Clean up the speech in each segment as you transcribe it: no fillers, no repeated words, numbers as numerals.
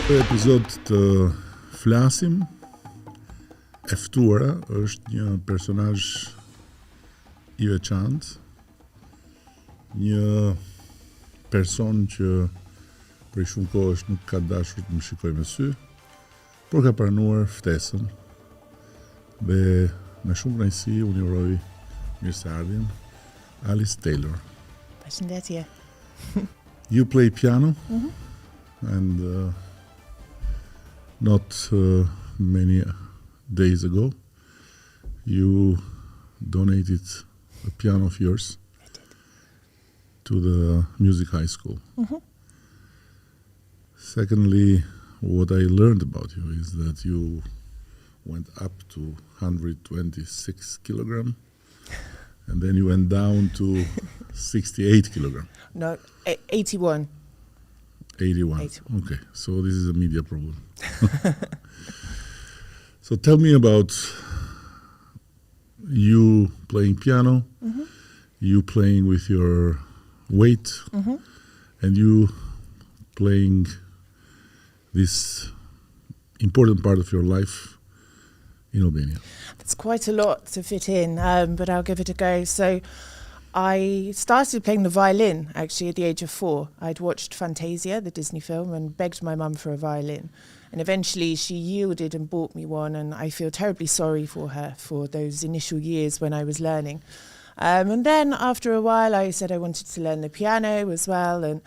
Episod të Flasim, e ftuara është një personazh i veçantë, një person që prej shumë kohësh nuk ka dashur të më shikoj me sy, por ka pranuar ftesën dhe me shumë kënaqësi unë uroj mirëseardhjen Alice Taylor. Përshëndetje. You play piano and not many days ago you donated a piano of yours to the music high school. Secondly, what I learned about you is that you went up to 126 kilogram and then you went down to 68 kilogram. No, 81. 81. Okay, so this is a media problem. So tell me about you playing piano, you playing with your weight, and you playing this important part of your life in Albania. It's quite a lot to fit in, but I'll give it a go. So I started playing the violin actually at the age of 4. I'd watched Fantasia, the Disney film, and begged my mum for a violin. And eventually she yielded and bought me one, and I feel terribly sorry for her for those initial years when I was learning. And then after a while I said I wanted to learn the piano as well, and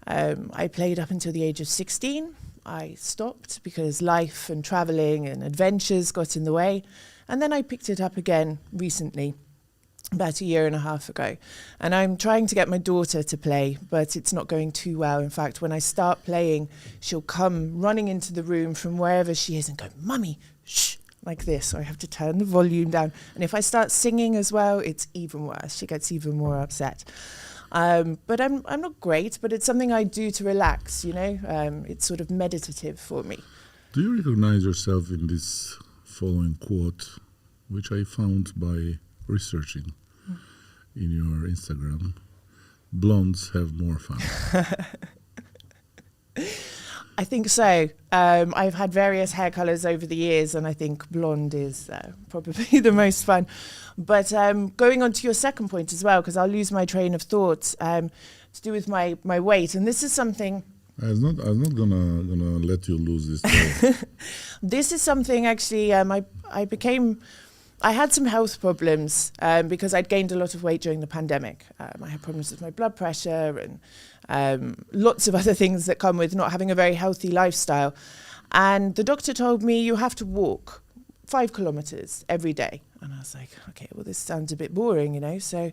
I played up until the age of 16. I stopped because life and travelling and adventures got in the way, and then I picked it up again recently, about a year and a half ago. And I'm trying to get my daughter to play, but it's not going too well. In fact, when I start playing, she'll come running into the room from wherever she is and go, "Mummy, shh," like this. So I have to turn the volume down. And if I start singing as well, it's even worse. She gets even more upset. But I'm not great, but it's something I do to relax, you know. It's sort of meditative for me. Do you recognize yourself in this following quote, which I found by researching in your Instagram? Blondes have more fun. I think so. I've had various hair colours over the years, and I think blonde is probably the most fun. But going on to your second point as well, because I'll lose my train of thought, to do with my weight, and this is something. I'm not gonna let you lose this day. This is something actually. I had some health problems because I'd gained a lot of weight during the pandemic. I had problems with my blood pressure and lots of other things that come with not having a very healthy lifestyle. And the doctor told me you have to walk 5 kilometers every day. And I was like, okay, well, this sounds a bit boring, you know. So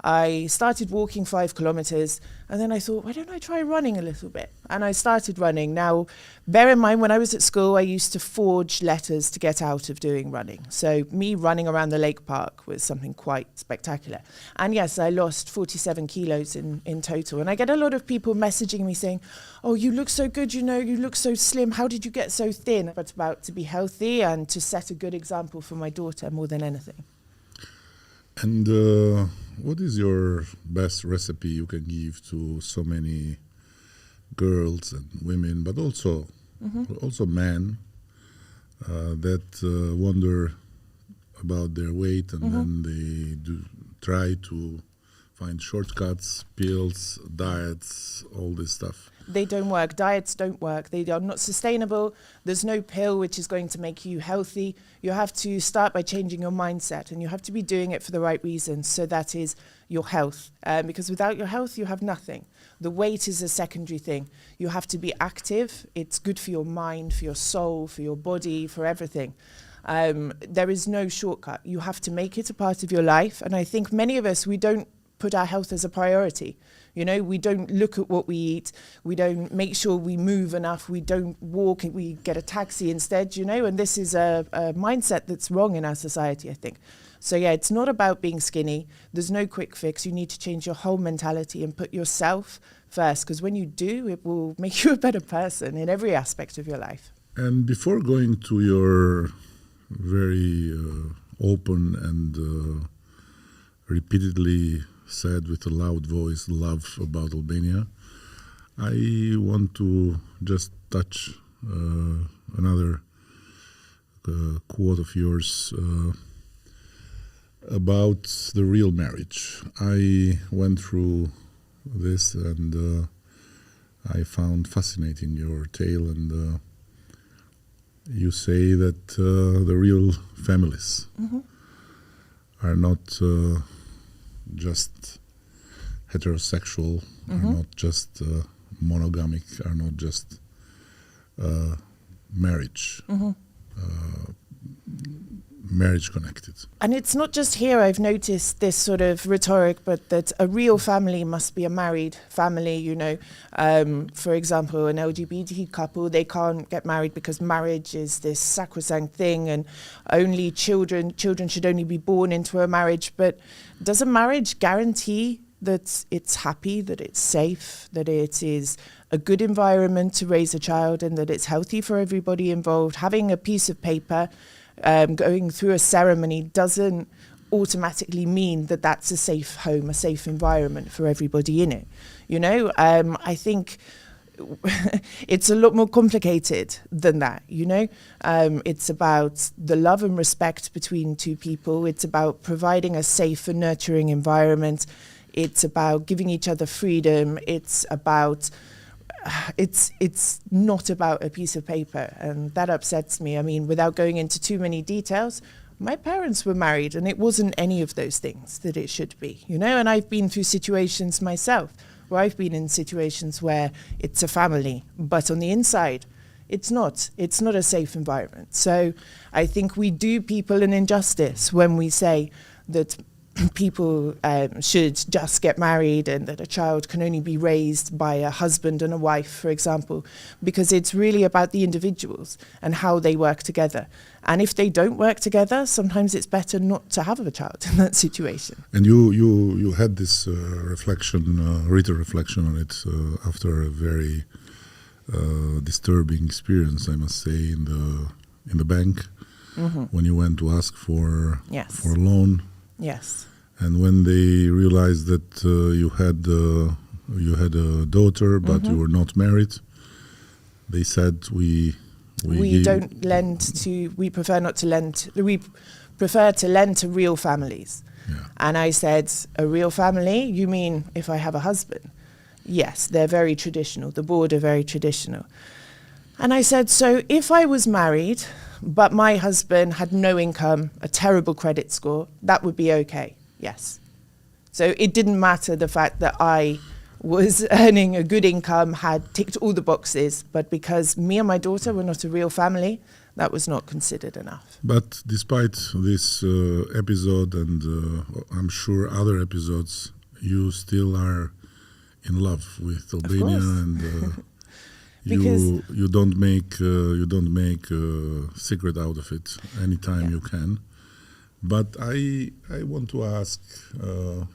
I started walking 5 kilometers, and then I thought, why don't I try running a little bit? And I started running. Now, bear in mind, when I was at school, I used to forge letters to get out of doing running. So me running around the lake park was something quite spectacular. And yes, I lost 47 kilos in total. And I get a lot of people messaging me saying, oh, you look so good, you know, you look so slim. How did you get so thin? But about to be healthy and to set a good example for my daughter more than anything. And what is your best recipe you can give to so many girls and women, but also men that wonder about their weight, and then they do try to find shortcuts, pills, diets, all this stuff? They don't work. Diets don't work. They are not sustainable. There's no pill which is going to make you healthy. You have to start by changing your mindset, and you have to be doing it for the right reasons. So that is your health. Because without your health, you have nothing. The weight is a secondary thing. You have to be active. It's good for your mind, for your soul, for your body, for everything. There is no shortcut. You have to make it a part of your life. And I think many of us, we don't put our health as a priority. You know, we don't look at what we eat. We don't make sure we move enough. We don't walk. We get a taxi instead, you know, and this is a mindset that's wrong in our society, I think. So yeah, it's not about being skinny. There's no quick fix. You need to change your whole mentality and put yourself first, because when you do, it will make you a better person in every aspect of your life. And before going to your very open and repeatedly said with a loud voice love about Albania, I want to just touch another quote of yours about the real marriage. I went through this and I found fascinating your tale, and you say that the real families are not just heterosexual, are not just monogamic, are not just marriage connected. And it's not just here I've noticed this sort of rhetoric, but that a real family must be a married family, you know. For example, an LGBT couple, they can't get married because marriage is this sacrosanct thing, and only children should only be born into a marriage. But does a marriage guarantee that it's happy, that it's safe, that it is a good environment to raise a child, and that it's healthy for everybody involved? Having a piece of paper, going through a ceremony doesn't automatically mean that that's a safe home, a safe environment for everybody in it. You know, I think it's a lot more complicated than that, you know. It's about the love and respect between two people. It's about providing a safe and nurturing environment. It's about giving each other freedom. It's not about a piece of paper, and that upsets me. I mean, without going into too many details, my parents were married and it wasn't any of those things that it should be, you know, and I've been through situations myself where I've been in situations where it's a family, but on the inside, it's not a safe environment. So I think we do people an injustice when we say that people should just get married and that a child can only be raised by a husband and a wife, for example, because it's really about the individuals and how they work together. And if they don't work together, sometimes it's better not to have a child in that situation. And you had this written reflection on it after a very disturbing experience, I must say, in the bank when you went to ask for a loan. Yes. And when they realized that you had a daughter, but you were not married, they said we don't lend to. We prefer not to lend. We prefer to lend to real families. Yeah. And I said, a real family? You mean if I have a husband? Yes, they're very traditional. The board are very traditional. And I said, so if I was married, but my husband had no income, a terrible credit score, that would be okay. Yes. So it didn't matter the fact that I was earning a good income, had ticked all the boxes, but because me and my daughter were not a real family, that was not considered enough. But despite this episode and I'm sure other episodes, you still are in love with Albania, and you don't make a secret out of it anytime you can. But I want to ask, do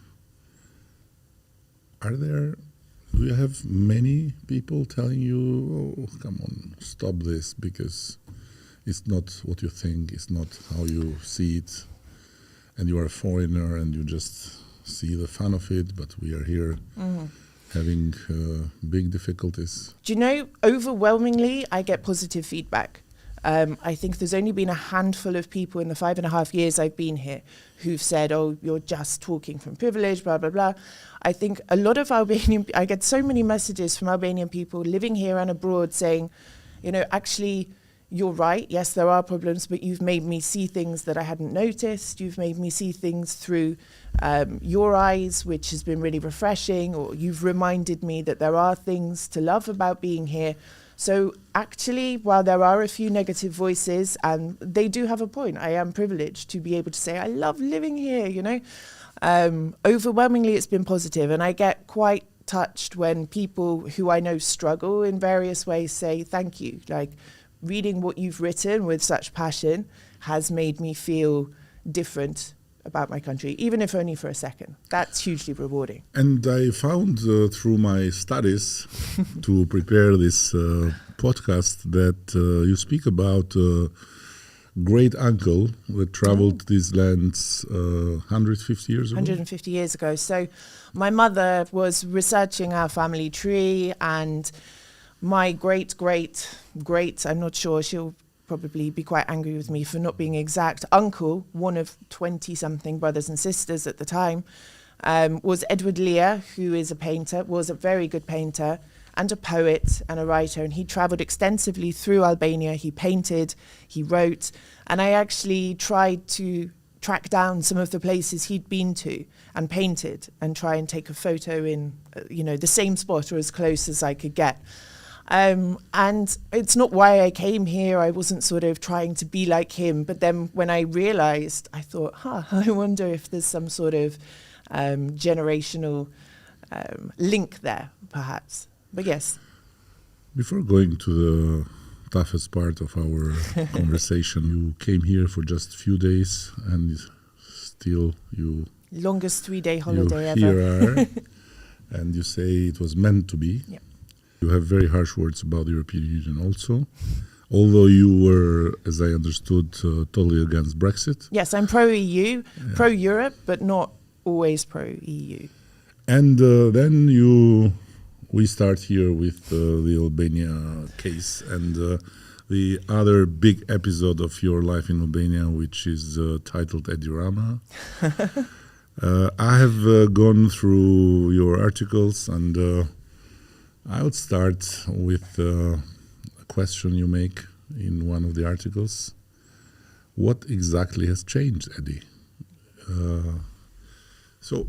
you have many people telling you, oh, come on, stop this, because it's not what you think, it's not how you see it, and you are a foreigner and you just see the fun of it, but we are here having big difficulties? Do you know, overwhelmingly, I get positive feedback. I think there's only been a handful of people in the 5.5 years I've been here who've said, oh, you're just talking from privilege, blah, blah, blah. I think a lot of I get so many messages from Albanian people living here and abroad saying, you know, actually, you're right. Yes, there are problems, but you've made me see things that I hadn't noticed. You've made me see things through your eyes, which has been really refreshing, or you've reminded me that there are things to love about being here. So actually, while there are a few negative voices, and they do have a point, I am privileged to be able to say, I love living here, you know. Overwhelmingly, it's been positive, and I get quite touched when people who I know struggle in various ways say, thank you. Like, reading what you've written with such passion has made me feel different about my country, even if only for a second. That's hugely rewarding. And I found through my studies to prepare this podcast that you speak about a great uncle that traveled these lands 150 years ago? 150 years ago. So my mother was researching our family tree, and my great, I'm not sure, she'll probably be quite angry with me for not being exact, uncle, one of 20-something brothers and sisters at the time, was Edward Lear, who is a painter, was a very good painter, and a poet and a writer, and he travelled extensively through Albania. He painted, he wrote, and I actually tried to track down some of the places he'd been to and painted and try and take a photo in, the same spot or as close as I could get. And it's not why I came here. I wasn't sort of trying to be like him, but then when I realised, I thought, I wonder if there's some sort of generational link there, perhaps. But yes. Before going to the toughest part of our conversation, you came here for just a few days, and still you... Longest 3-day holiday ever. Here are, and you say it was meant to be. Yeah. You have very harsh words about the European Union also, although you were, as I understood, totally against Brexit. Yes, I'm pro-EU, pro-Europe, but not always pro-EU. And then we start here with the Albania case and the other big episode of your life in Albania, which is titled Edi Rama. I have gone through your articles, and I would start with a question you make in one of the articles. What exactly has changed, Edi? So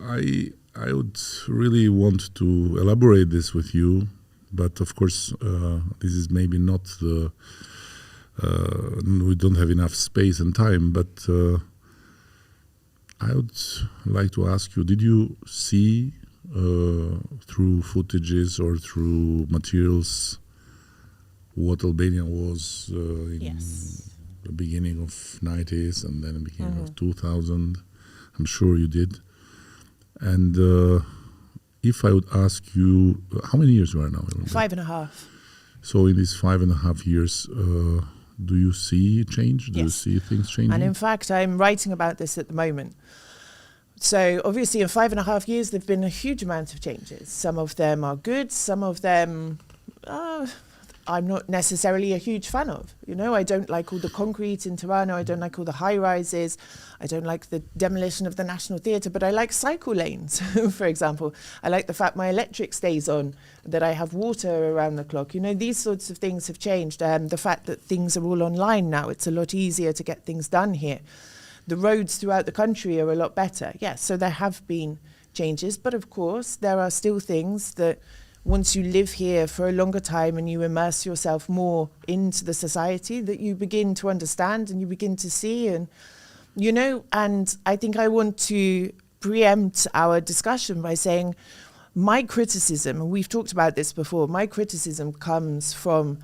I would really want to elaborate this with you, but of course this is maybe not the, we don't have enough space and time, but I would like to ask you, did you see through footages or through materials what Albania was in the beginning of 90s and then the beginning of 2000? I'm sure you did. And if I would ask you, how many years you are now? 5.5. So in these 5.5 years, do you see change? Do you see things changing? And in fact, I'm writing about this at the moment. So obviously in 5.5 years, there've been a huge amount of changes. Some of them are good, some of them I'm not necessarily a huge fan of. I don't like all the concrete in Tirana, I don't like all the high rises, I don't like the demolition of the National Theatre, but I like cycle lanes, for example. I like the fact my electric stays on, that I have water around the clock. These sorts of things have changed. The fact that things are all online now, it's a lot easier to get things done here. The roads throughout the country are a lot better. Yes, so there have been changes, but of course there are still things that once you live here for a longer time and you immerse yourself more into the society, that you begin to understand and you begin to see. And I think I want to preempt our discussion by saying my criticism, and we've talked about this before, my criticism comes from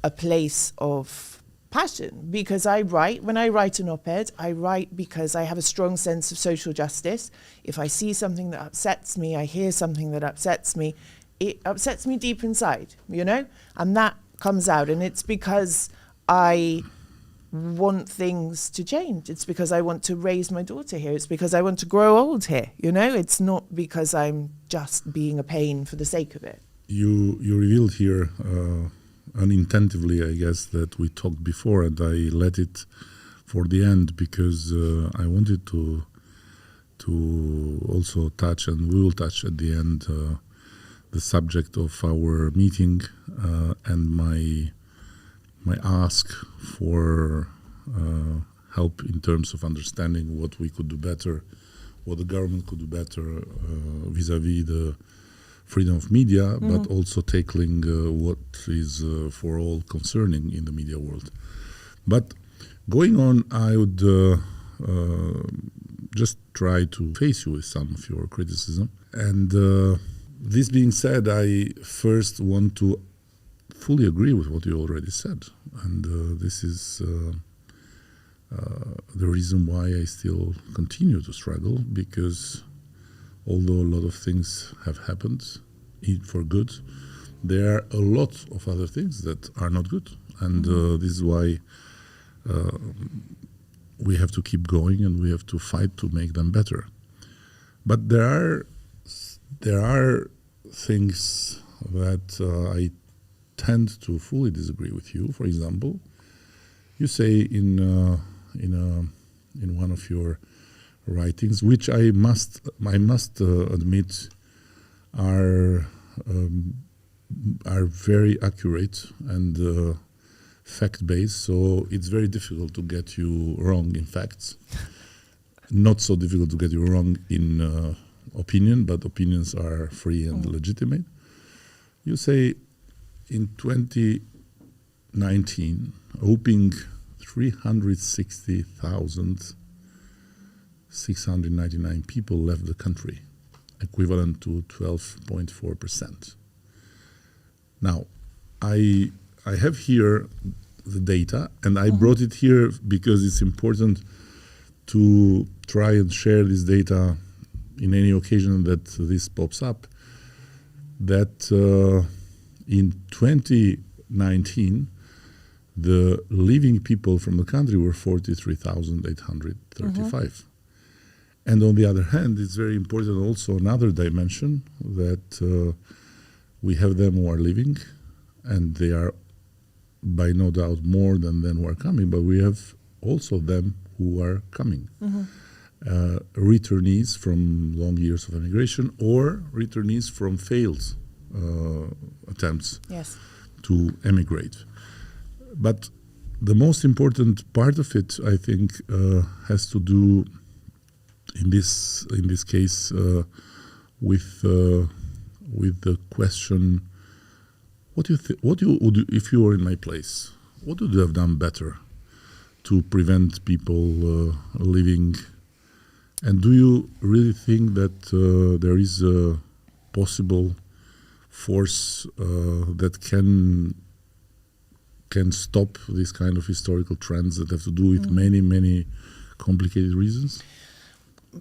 a place of passion, because when I write an op-ed, I write because I have a strong sense of social justice. If I see something that upsets me, I hear something that upsets me, it upsets me deep inside, and that comes out. And it's because I want things to change. It's because I want to raise my daughter here. It's because I want to grow old here, It's not because I'm just being a pain for the sake of it. You revealed here unintentively, I guess, that we talked before, and I let it for the end because I wanted to also touch, and we will touch at the end, the subject of our meeting and my ask for help in terms of understanding what we could do better, what the government could do better vis-a-vis the freedom of media, but also tackling what is for all concerning in the media world. But going on, I would just try to face you with some of your criticism. And this being said, I first want to fully agree with what you already said. And this is the reason why I still continue to struggle, because although a lot of things have happened for good, there are a lot of other things that are not good. And this is why we have to keep going and we have to fight to make them better. But there are things that I tend to fully disagree with you. For example, you say in one of your writings, which I must admit are very accurate and fact-based, so it's very difficult to get you wrong in facts. Not so difficult to get you wrong in opinion, but opinions are free and legitimate. You say in 2019, hoping 360,699 people left the country, equivalent to 12.4%. Now, I have here the data, and I brought it here because it's important to try and share this data in any occasion that this pops up, that in 2019, the leaving people from the country were 43,835. And on the other hand, it's very important also another dimension that we have them who are leaving, and they are by no doubt more than who are coming, but we have also them who are coming. Returnees from long years of immigration or returnees from failed attempts to emigrate. But the most important part of it, I think, has to do in this case with the question: what do you would, if you were in my place, what would you have done better to prevent people leaving? And do you really think that there is a possible force that can stop these kind of historical trends that have to do with many complicated reasons?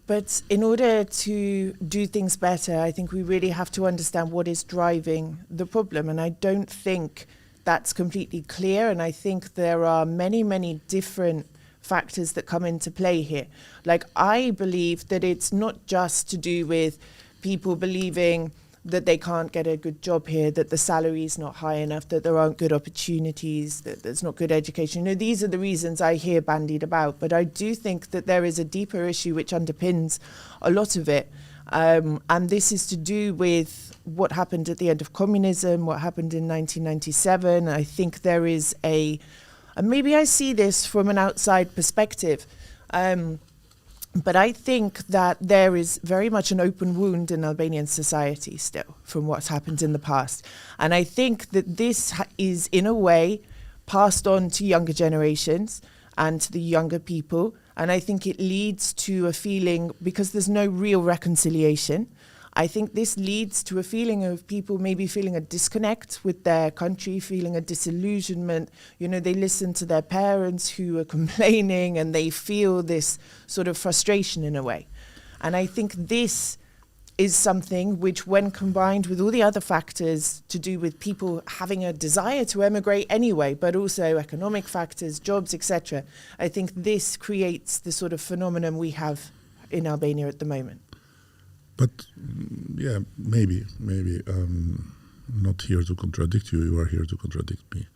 But in order to do things better, I think we really have to understand what is driving the problem. And I don't think that's completely clear. And I think there are many different factors that come into play here. Like, I believe that it's not just to do with people believing that they can't get a good job here, that the salary is not high enough, that there aren't good opportunities, that there's not good education. You know, these are the reasons I hear bandied about. But I do think that there is a deeper issue which underpins a lot of it. And this is to do with what happened at the end of communism, what happened in 1997. I think there is and maybe I see this from an outside perspective, but I think that there is very much an open wound in Albanian society still from what's happened in the past. And I think that this is, in a way, passed on to younger generations and to the younger people. And I think it leads to a feeling, because there's no real reconciliation, I think this leads to a feeling of people maybe feeling a disconnect with their country, feeling a disillusionment. You know, they listen to their parents who are complaining and they feel this sort of frustration in a way. And I think this is something which, when combined with all the other factors to do with people having a desire to emigrate anyway, but also economic factors, jobs, etc., I think this creates the sort of phenomenon we have in Albania at the moment. But yeah, maybe. I'm not here to contradict you. You are here to contradict me.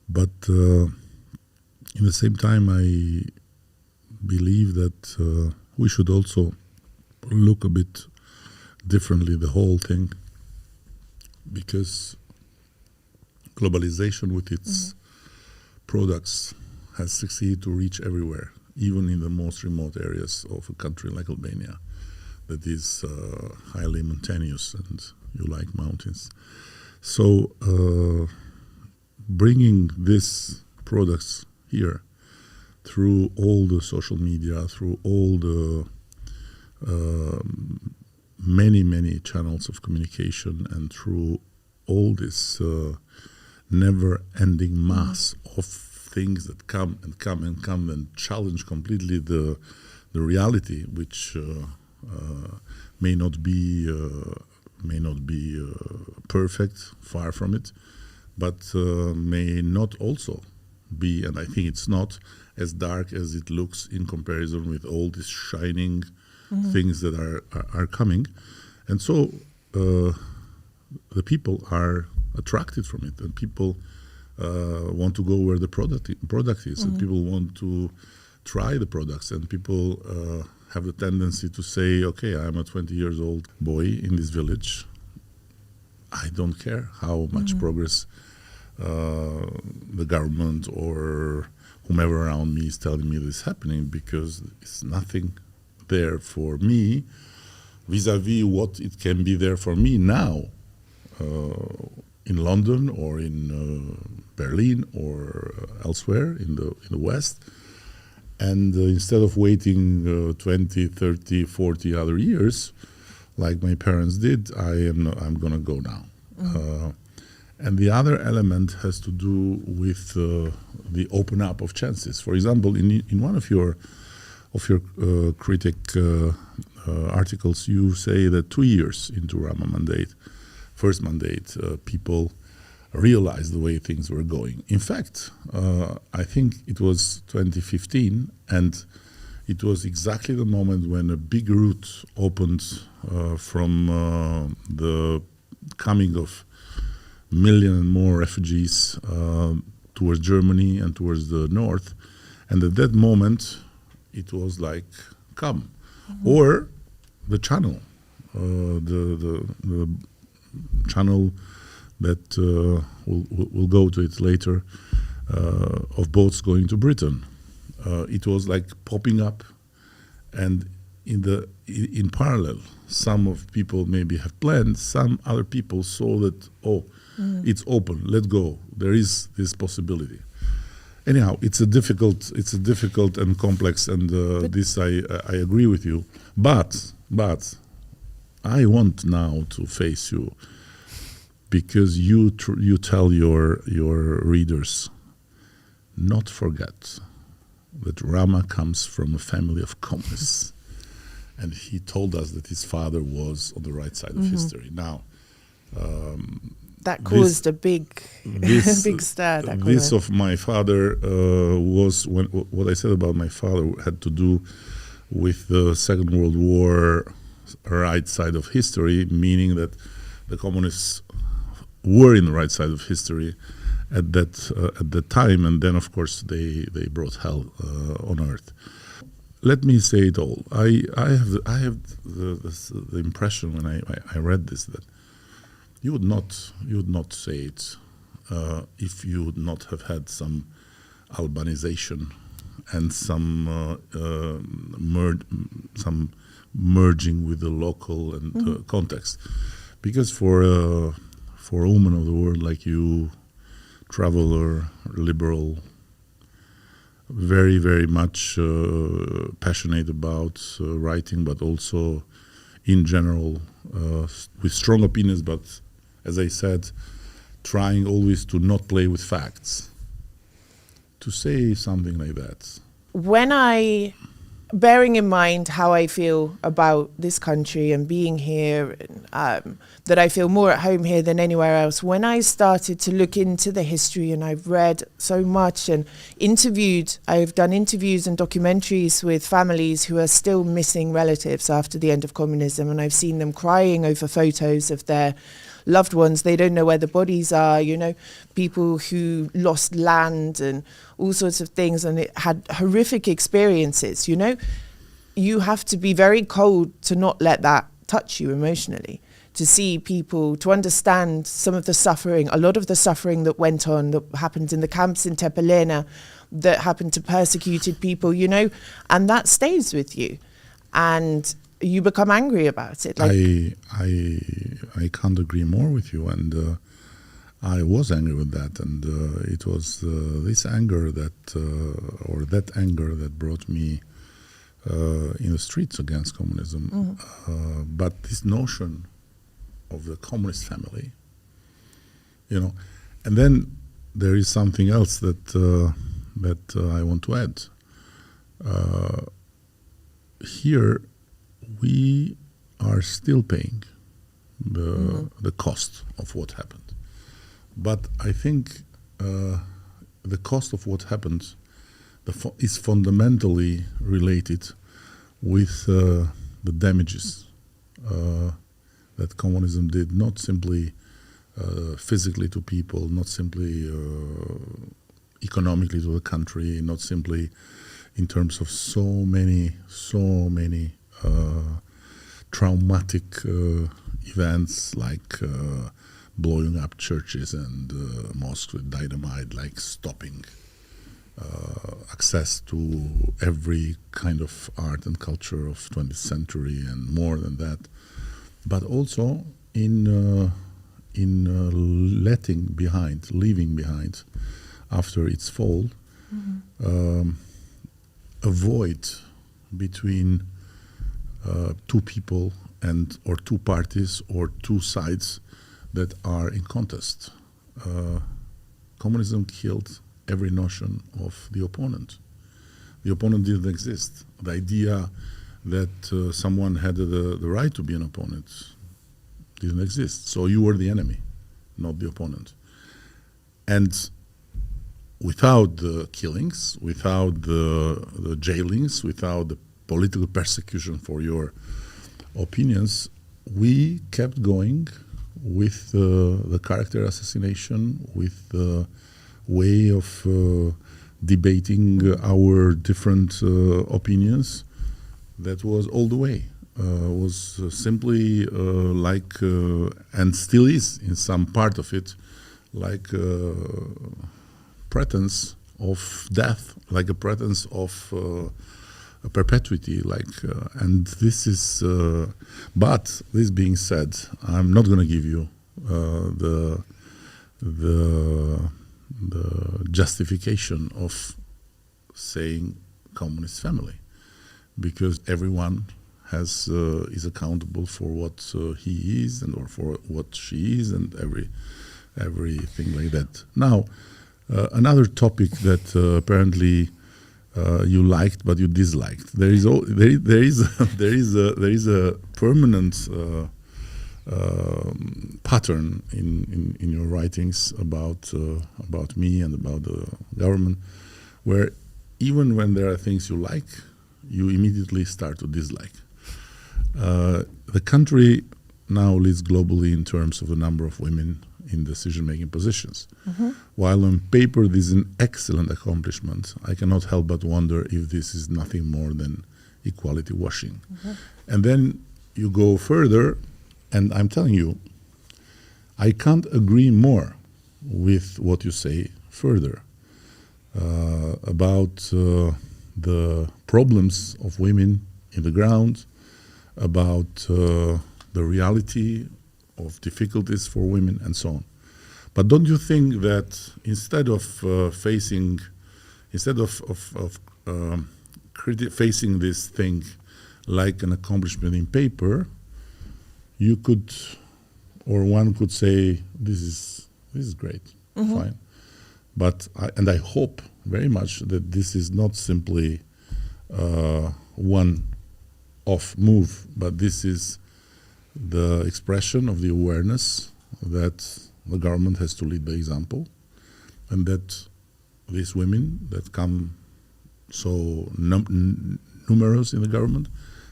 But in the same time, I believe that we should also look a bit differently the whole thing, because globalization with its products has succeeded to reach everywhere, even in the most remote areas of a country like Albania, that is highly mountainous, and you like mountains. So bringing these products here through all the social media, through all the many channels of communication, and through all this never-ending mass of things that come and challenge completely the reality, which may not be perfect, far from it, but may not also be, and I think it's not, as dark as it looks in comparison with all these shining things that are coming. And so the people are attracted from it, and people want to go where the product is, and people want to try the products, and people have the tendency to say, okay, I'm a 20 years old boy in this village. I don't care how much progress the government or whomever around me is telling me this is happening, because it's nothing there for me vis-a-vis what it can be there for me now in London or in Berlin or elsewhere in the West. And instead of waiting 20, 30, 40 other years, like my parents did, I'm going to go now. And the other element has to do with the open up of chances. For example, in one of your critic articles, you say that 2 years into Rama first mandate, people realized the way things were going. In fact, I think it was 2015, and it was exactly the moment when a big route opened from the coming of million and more refugees towards Germany and towards the north. And at that moment, it was like, come. Or the channel, the channel that we'll go to it later, of boats going to Britain. It was like popping up, and in parallel, some of people maybe have planned, some other people saw that, it's open, let's go, there is this possibility. Anyhow, it's a difficult and complex, and this I agree with you, but I want now to face you, because you tell your readers, not forget that Rama comes from a family of communists, and he told us that his father was on the right side of history. Now, that caused a big stir. This of my father was what I said about my father had to do with the Second World War, right side of history, meaning that the communists were in the right side of history at that time, and then of course they brought hell on earth. Let me say it all. I have the impression when I read this that you would not say it if you would not have had some Albanization and some merging with the local and context, because for a woman of the world like you, traveler, liberal, very, very much passionate about writing, but also in general with strong opinions, but as I said, trying always to not play with facts. To say something like that. Bearing in mind how I feel about this country and being here, that I feel more at home here than anywhere else, when I started to look into the history, and I've read so much and I've done interviews and documentaries with families who are still missing relatives after the end of communism, and I've seen them crying over photos of their loved ones. They don't know where the bodies are, people who lost land and all sorts of things, and it had horrific experiences. You have to be very cold to not let that touch you emotionally, to see people, to understand some of the suffering, a lot of the suffering that went on, that happened in the camps in Tepelena, that happened to persecuted people, and that stays with you. And you become angry about it. I can't agree more with you, and I was angry with that, and it was this anger that anger that brought me in the streets against communism. But this notion of the communist family, and then there is something else that I want to add. Here, we are still paying the cost of what happened. But I think the cost of what happened is fundamentally related with the damages that communism did, not simply physically to people, not simply economically to the country, not simply in terms of so many traumatic events like blowing up churches and mosques with dynamite, like stopping access to every kind of art and culture of 20th century and more than that, but also in leaving behind after its fall, a void between two people and or two parties or two sides that are in contest. Communism killed every notion of the opponent. The opponent didn't exist. The idea that someone had the right to be an opponent didn't exist. So you were the enemy, not the opponent. And without the killings, without the jailings, without the political persecution for your opinions, we kept going with the character assassination, with the way of debating our different opinions. That was all the way. Was simply like, and still is in some part of it, like pretense of death, like a pretense of a perpetuity, and this is. But this being said, I'm not going to give you the justification of saying communist family, because everyone is accountable for what he is and or for what she is and everything like that. Now, another topic that apparently you liked but you disliked. There is a permanent pattern in your writings about me and about the government, where even when there are things you like, you immediately start to dislike. The country now leads globally in terms of the number of women in decision-making positions. While on paper this is an excellent accomplishment, I cannot help but wonder if this is nothing more than equality washing. And then you go further, and I'm telling you, I can't agree more with what you say further about the problems of women in the ground, about the reality of difficulties for women and so on. But don't you think that instead of facing this thing like an accomplishment in paper, you could, or one could say, this is great, fine. But I hope very much that this is not simply one-off move, but this is the expression of the awareness that the government has to lead by example, and that these women that come so numerous in the government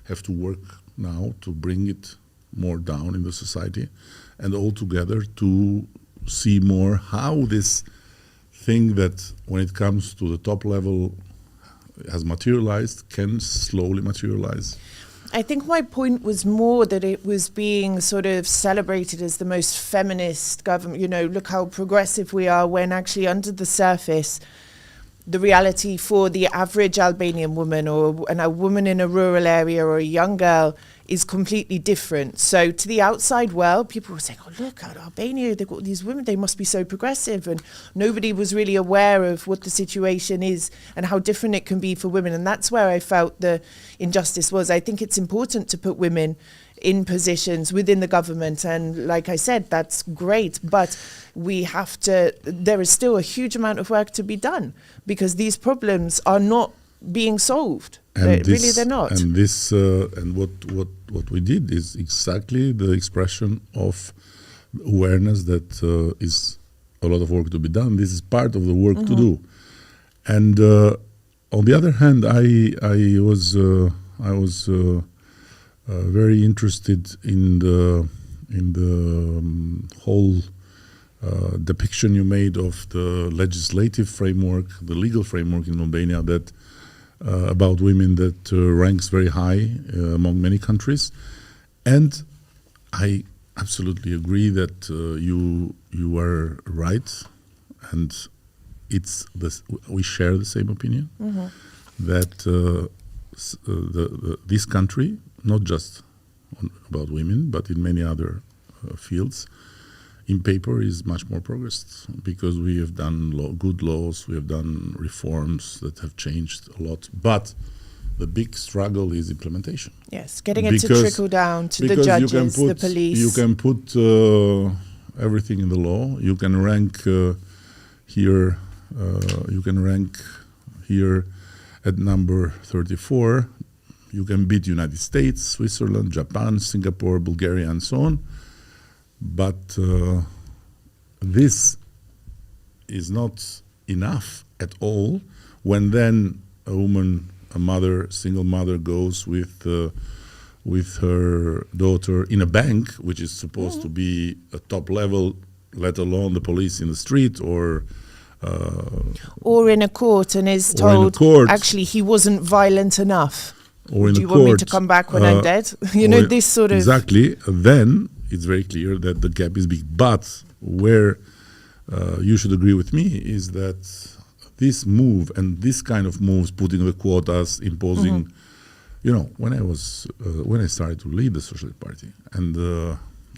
have to work now to bring it more down in the society, and all together to see more how this thing that when it comes to the top level has materialized can slowly materialize. I think my point was more that it was being sort of celebrated as the most feminist government. You know, look how progressive we are, when actually under the surface, the reality for the average Albanian woman or a woman in a rural area or a young girl is completely different. So to the outside world, people were saying, oh, look at Albania, they've got these women, they must be so progressive. And nobody was really aware of what the situation is and how different it can be for women. And that's where I felt the injustice was. I think it's important to put women in positions within the government. And like I said, that's great. But we have to, there is still a huge amount of work to be done, because these problems are not being solved. Really, they're not. And this, and what we did is exactly the expression of awareness that is a lot of work to be done. This is part of the work to do. And on the other hand, I was very interested in the whole depiction you made of the legislative framework, the legal framework in Albania that about women that ranks very high among many countries. And I absolutely agree that you are right, and we share the same opinion, that this country, not just about women, but in many other fields, in paper is much more progressed, because we have done good laws, we have done reforms that have changed a lot, but the big struggle is implementation. Yes, getting it to trickle down to the judges, the police. You can put everything in the law. You can rank here. You can rank here at number 34. You can beat United States, Switzerland, Japan, Singapore, Bulgaria, and so on. But this is not enough at all when then a woman, single mother goes with her daughter in a bank, which is supposed to be a top level, let alone the police in the street, or in a court, and is told actually he wasn't violent enough. Or in Do you want me to come back when I'm dead? This sort of... Exactly. Then it's very clear that the gap is big. But where you should agree with me is that this move and this kind of moves, putting the quotas, imposing, when I started to lead the Socialist Party, and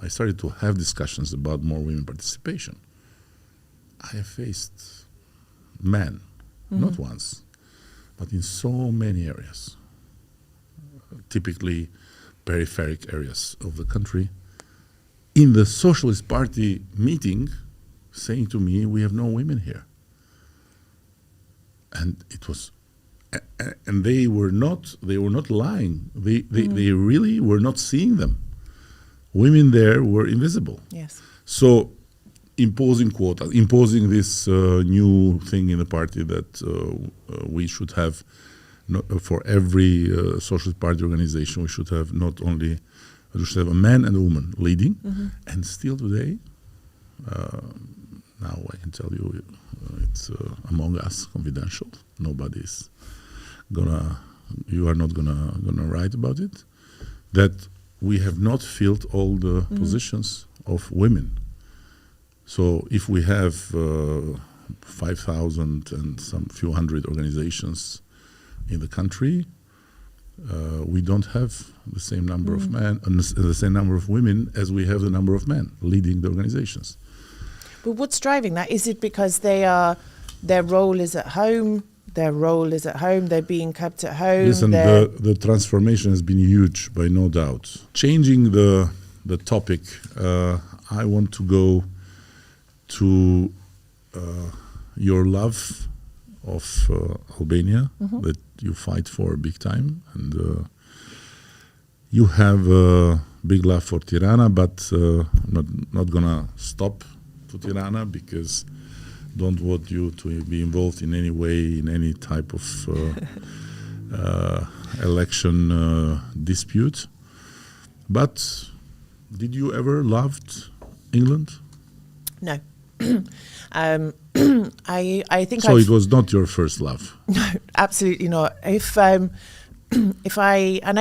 I started to have discussions about more women participation, I have faced men, not once, but in so many areas, typically peripheric areas of the country, in the Socialist Party meeting, saying to me, "We have no women here." And it was, and they were not lying. They really were not seeing them. Women there were invisible. Yes. So imposing quotas, imposing this new thing in the party that we should have, for every Socialist Party organization, we should have we should have a man and a woman leading. And still today, now I can tell you, it's among us, confidential. Nobody's you are not gonna write about it, that we have not filled all the positions of women. So if we have 5,000 and some few hundred organizations in the country, we don't have the same number of men and the same number of women as we have the number of men leading the organizations. But what's driving that? Is it because their role is at home? Their role is at home. They're being kept at home. Listen, the transformation has been huge, by no doubt. Changing the topic, I want to go to your love of Albania, that you fight for big time, and you have a big love for Tirana, but I'm not gonna stop to Tirana, because don't want you to be involved in any way in any type of election dispute. But did you ever loved England? No. I think so. It was not your first love. No, absolutely not. If I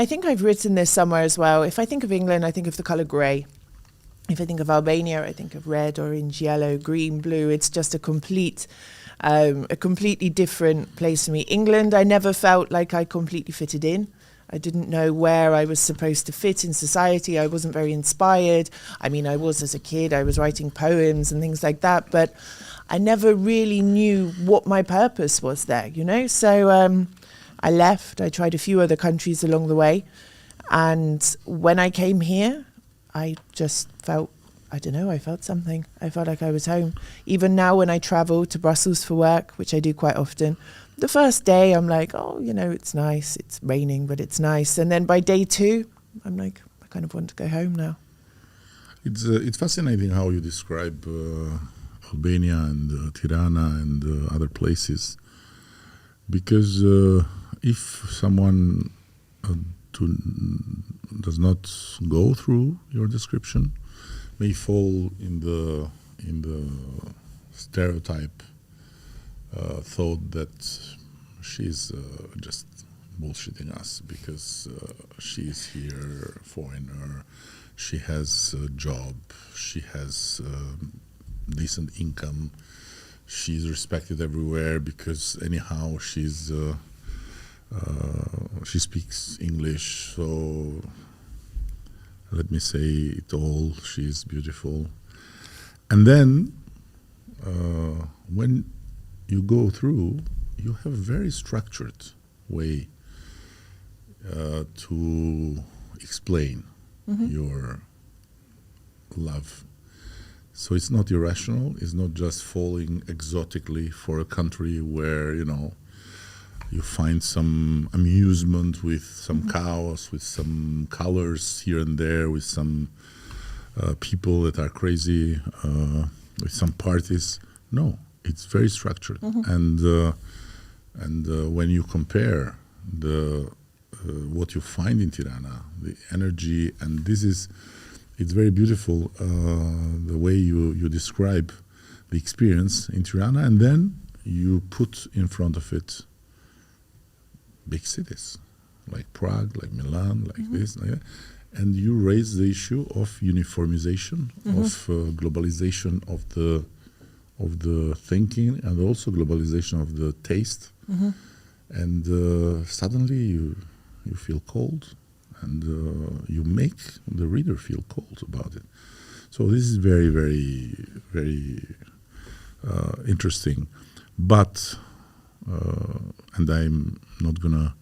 think I've written this somewhere as well. If I think of England, I think of the color grey. If I think of Albania, I think of red, orange, yellow, green, blue. It's just a completely different place for me. England, I never felt like I completely fitted in. I didn't know where I was supposed to fit in society. I wasn't very inspired. I mean, I was as a kid. I was writing poems and things like that, but I never really knew what my purpose was there, So I left. I tried a few other countries along the way. And when I came here, I just felt, I felt something. I felt like I was home. Even now when I travel to Brussels for work, which I do quite often, the first day I'm like, it's nice. It's raining, but it's nice. And then by day 2, I'm like, I kind of want to go home now. It's fascinating how you describe Albania and Tirana and other places, because if someone does not go through your description, may fall in stereotype thought that she's just bullshitting us because she's here, foreigner, she has a job, she has decent income, she's respected everywhere because anyhow she speaks English, so let me say it all, she's beautiful. And then when you go through, you have a very structured way to explain your love. So it's not irrational, it's not just falling exotically for a country where, you find some amusement with some cows, with some colors here and there, with some people that are crazy, with some parties. No, it's very structured. And when you compare what you find in Tirana, the energy, and it's very beautiful the way you describe the experience in Tirana, and then you put in front of it big cities like Prague, like Milan, like this, like that, and you raise the issue of uniformization, of globalization of the thinking, and also globalization of the taste, and suddenly you feel cold, and you make the reader feel cold about it. So this is very, very, very interesting. But, and I'm not gonna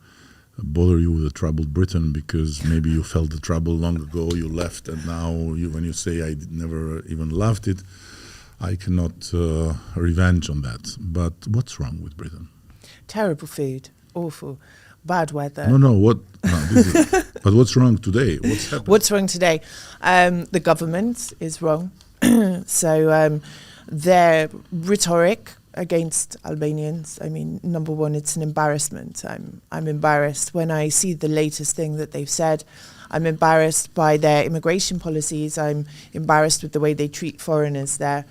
bother you with the troubled Britain, because maybe you felt the trouble long ago, you left, and now when you say I never even loved it, I cannot revenge on that. But what's wrong with Britain? Terrible food, awful, bad weather. But what's wrong today? What's happening? What's wrong today? The government is wrong. So their rhetoric against Albanians, I mean, number one, it's an embarrassment. I'm embarrassed when I see the latest thing that they've said. I'm embarrassed by their immigration policies. I'm embarrassed with the way they treat foreigners there.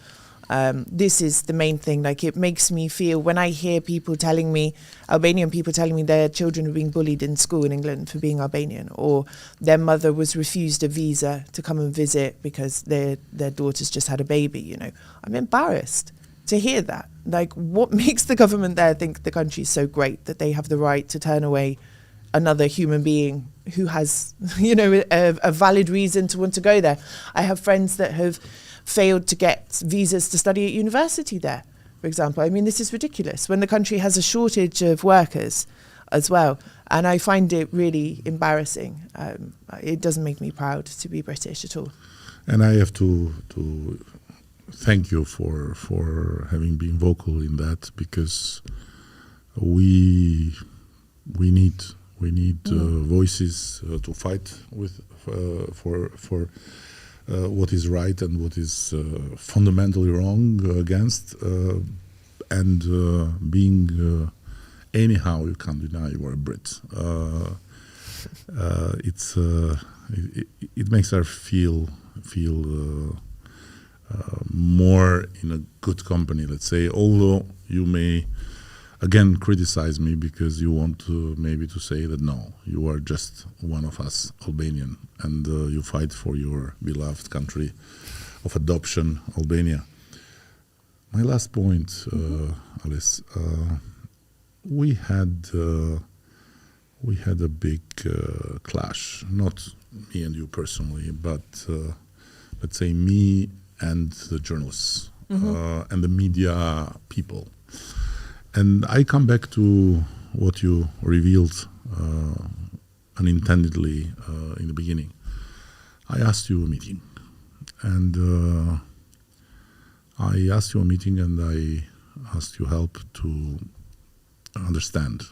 This is the main thing. Like, it makes me feel, when I hear people telling me, Albanian people telling me their children are being bullied in school in England for being Albanian, or their mother was refused a visa to come and visit because their daughter's just had a baby, I'm embarrassed to hear that. Like, what makes the government there think the country's so great that they have the right to turn away another human being who has, a valid reason to want to go there? I have friends that have failed to get visas to study at university there, for example. I mean, this is ridiculous when the country has a shortage of workers as well. And I find it really embarrassing. It doesn't make me proud to be British at all. And I have to thank you for having been vocal in that, because we need voices to fight with for what is right and what is fundamentally wrong against, and being anyhow, you can't deny you are a Brit. It makes us feel more in a good company, let's say, although you may again criticize me because you want to maybe to say that no, you are just one of us, Albanian, and you fight for your beloved country of adoption, Albania. My last point, Alice, we had a big clash, not me and you personally, but let's say me and the journalists and the media people. And I come back to what you revealed unintendedly in the beginning. I asked you a meeting, and I asked you help to understand.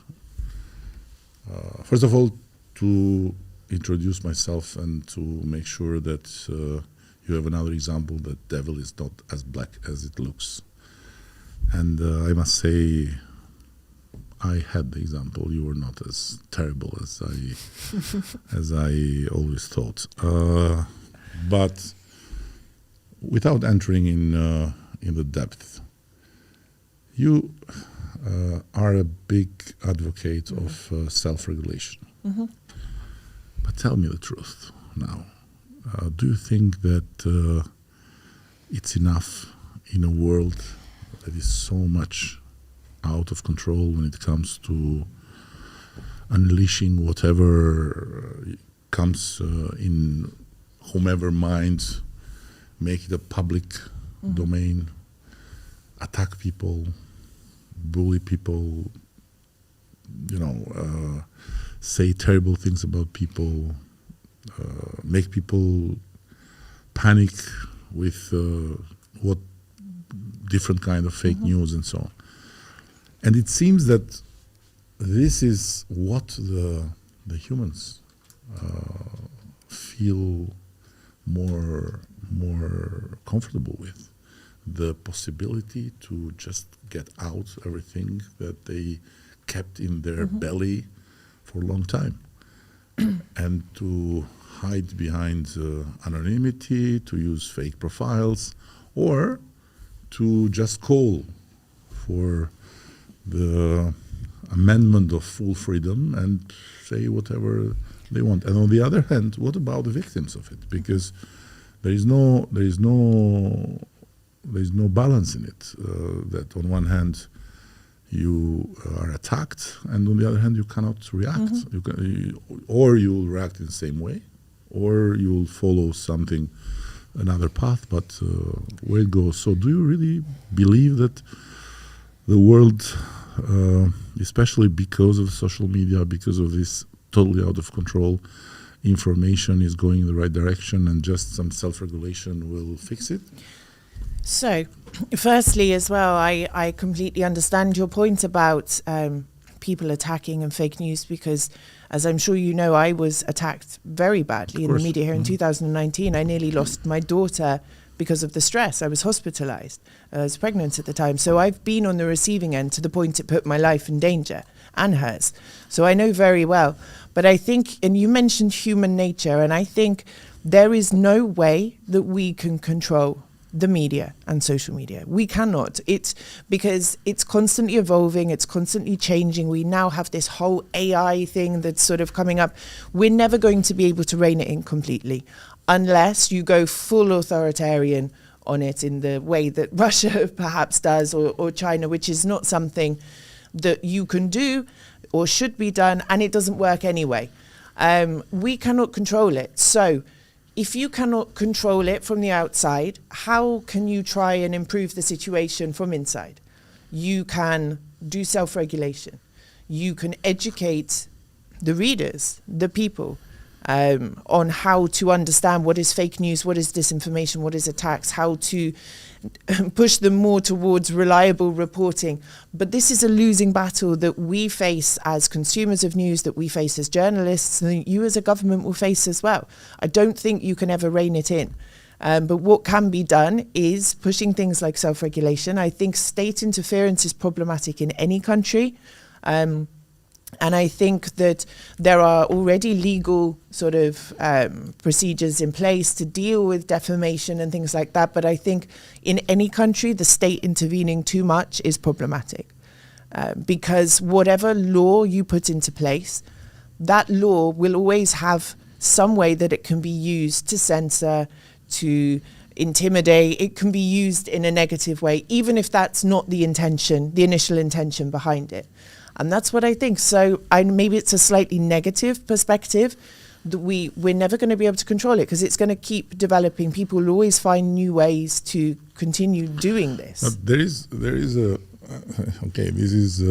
First of all, to introduce myself and to make sure that you have another example that devil is not as black as it looks. And I must say, I had the example. You were not as terrible as I always thought. But without entering in the depth, you are a big advocate of self-regulation. Mm-hmm. But tell me the truth now. Do you think that it's enough in a world that is so much out of control when it comes to unleashing whatever comes in whomever mind, make it a public domain, attack people, bully people, say terrible things about people, make people panic with what different kind of fake news and so on. And it seems that this is what the humans feel more comfortable with, the possibility to just get out everything that they kept in their belly for a long time, and to hide behind anonymity, to use fake profiles, or to just call for the amendment of full freedom and say whatever they want. And on the other hand, what about the victims of it? Because there is no balance in it. That on one hand you are attacked, and on the other hand you cannot react. Or you'll react in the same way, or you'll follow another path. But where it goes. So, do you really believe that the world, especially because of social media, because of this totally out of control information, is going in the right direction, and just some self-regulation will fix it? So, firstly as well, I completely understand your point about people attacking and fake news, because as I'm sure you know, I was attacked very badly in the media here in 2019. I nearly lost my daughter because of the stress. I was hospitalized. I was pregnant at the time. So I've been on the receiving end to the point it put my life in danger, and hers. So I know very well. But I think, and you mentioned human nature, and I think there is no way that we can control the media and social media. We cannot. It's because it's constantly evolving, it's constantly changing. We now have this whole AI thing that's sort of coming up. We're never going to be able to rein it in completely unless you go full authoritarian on it in the way that Russia perhaps does, or China, which is not something that you can do or should be done, and it doesn't work anyway. We cannot control it. So if you cannot control it from the outside, how can you try and improve the situation from inside? You can do self-regulation. You can educate the readers, the people, on how to understand what is fake news, what is disinformation, what is attacks, how to push them more towards reliable reporting. But this is a losing battle that we face as consumers of news, that we face as journalists, and you as a government will face as well. I don't think you can ever rein it in. But what can be done is pushing things like self-regulation. I think state interference is problematic in any country. And I think that there are already legal sort of procedures in place to deal with defamation and things like that. But I think in any country, the state intervening too much is problematic. Because whatever law you put into place, that law will always have some way that it can be used to censor, to intimidate. It can be used in a negative way, even if that's not the intention, the initial intention behind it. And that's what I think. So maybe it's a slightly negative perspective that we're never going to be able to control it, because it's going to keep developing. People will always find new ways to continue doing this. But there is a okay. This is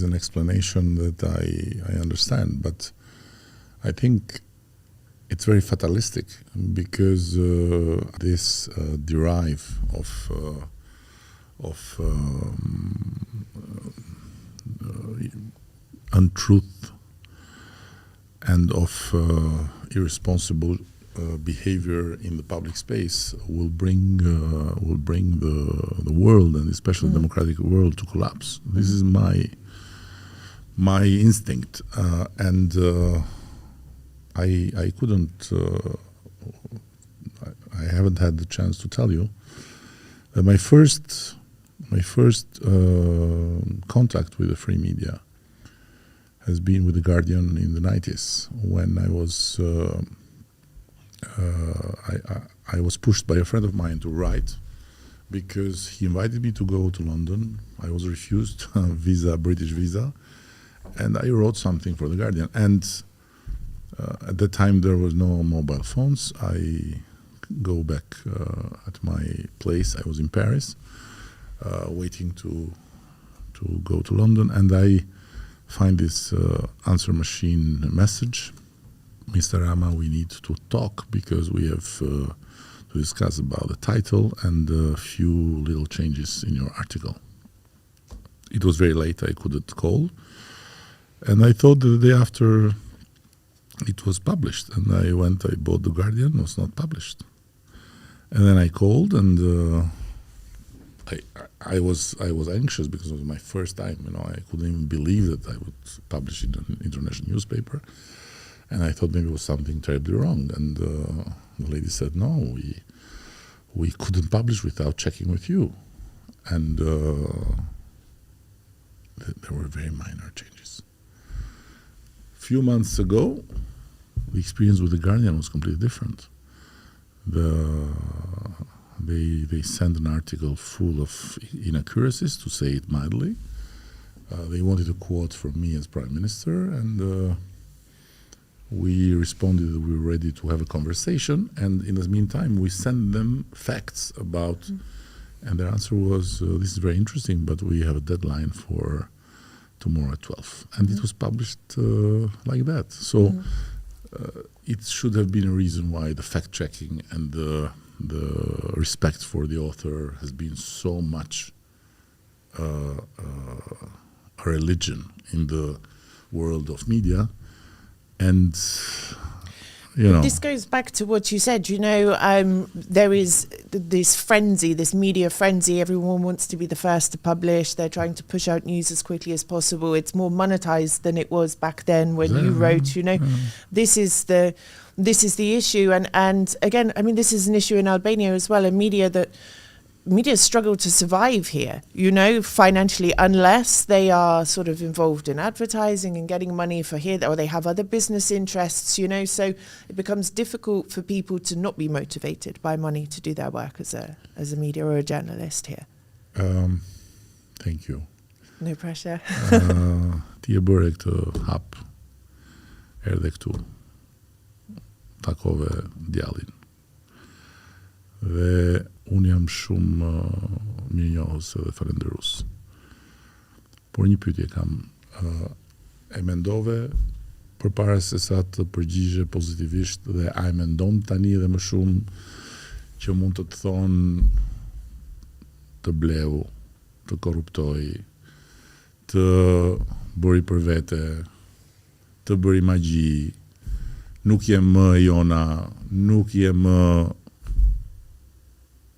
an explanation that I understand, but I think it's very fatalistic, because this derive of untruth and of irresponsible behavior in the public space will bring the world, and especially the democratic world, to collapse. This is my instinct, and I I haven't had the chance to tell you. My first contact with the free media has been with The Guardian in the 90s, when I was pushed by a friend of mine to write, because he invited me to go to London. I was refused British visa, and I wrote something for The Guardian. And at that time there was no mobile phones. I go back at my place. I was in Paris, waiting to go to London, and I find this answer machine message. Mr. Rama, we need to talk because we have to discuss about the title and a few little changes in your article. It was very late, I couldn't call. And I thought the day after it was published, and I bought The Guardian, it was not published. And then I called, and I was anxious because it was my first time. I couldn't even believe that I would publish in an international newspaper, and I thought maybe it was something terribly wrong. And the lady said, "No, we couldn't publish without checking with you." And there were very minor changes. A few months ago, the experience with The Guardian was completely different. They sent an article full of inaccuracies, to say it mildly. They wanted a quote from me as Prime Minister, and we responded that we were ready to have a conversation. And in the meantime, we sent them facts about, and their answer was, "This is very interesting, but we have a deadline for tomorrow at 12. And it was published like that. So it should have been a reason why the fact-checking and the respect for the author has been so much a religion in the world of media. And this goes back to what you said. There is this frenzy, this media frenzy. Everyone wants to be the first to publish. They're trying to push out news as quickly as possible. It's more monetized than it was back then when you wrote. This is the issue. And again, I mean, this is an issue in Albania as well. Media struggle to survive here, financially, unless they are sort of involved in advertising and getting money for here, or they have other business interests, so it becomes difficult for people to not be motivated by money to do their work as a media or a journalist here. Thank you. No pressure. Ti e bëre këtë hap, erdhe këtu, takove djallin. Dhe unë jam shumë mirënjohës dhe falenderus. Por një pyetje kam. E mendove përpara se sa të përgjigje pozitivisht, dhe a e mendon tani dhe më shumë që mund të thonë të bleu, të korruptoj, të bëri për vete, të bëri magji, nuk je më jona, nuk je më...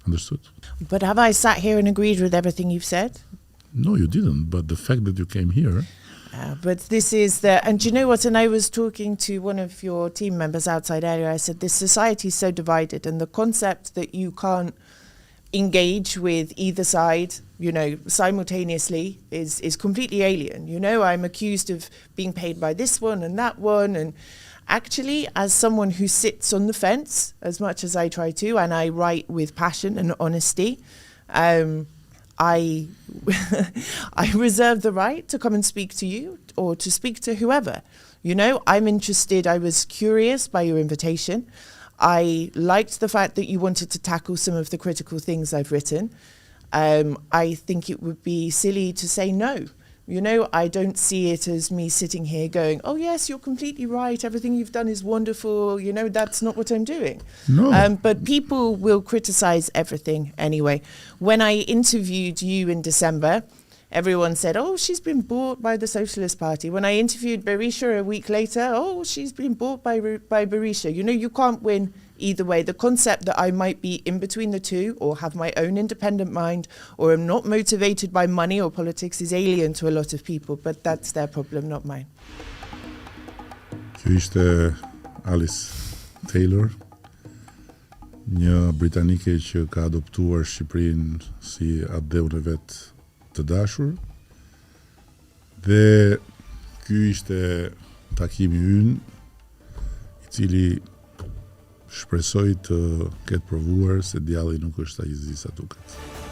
Understood? But have I sat here and agreed with everything you've said? No, you didn't. But the fact that you came here... but this is and do you know what? And I was talking to one of your team members outside earlier. I said, this society is so divided, and the concept that you can't engage with either side, simultaneously is completely alien. I'm accused of being paid by this one and that one, and actually, as someone who sits on the fence, as much as I try to, and I write with passion and honesty, I reserve the right to come and speak to you or to speak to whoever. I'm interested. I was curious by your invitation. I liked the fact that you wanted to tackle some of the critical things I've written. I think it would be silly to say no. I don't see it as me sitting here going, "Oh yes, you're completely right. Everything you've done is wonderful." That's not what I'm doing. No. But people will criticize everything anyway. When I interviewed you in December, everyone said, "Oh, she's been bought by the Socialist Party." When I interviewed Berisha a week later, "Oh, she's been bought by Berisha." You can't win either way. The concept that I might be in between the two, or have my own independent mind, or am not motivated by money or politics, is alien to a lot of people, but that's their problem, not mine. Kjo ishte Alice Taylor, një britanike që ka adoptuar Shqipërinë si adheun e vet të dashur. Dhe ky ishte takimi ynë, i cili shpresoj të ketë provuar se djalli nuk është aq i zi sa duket.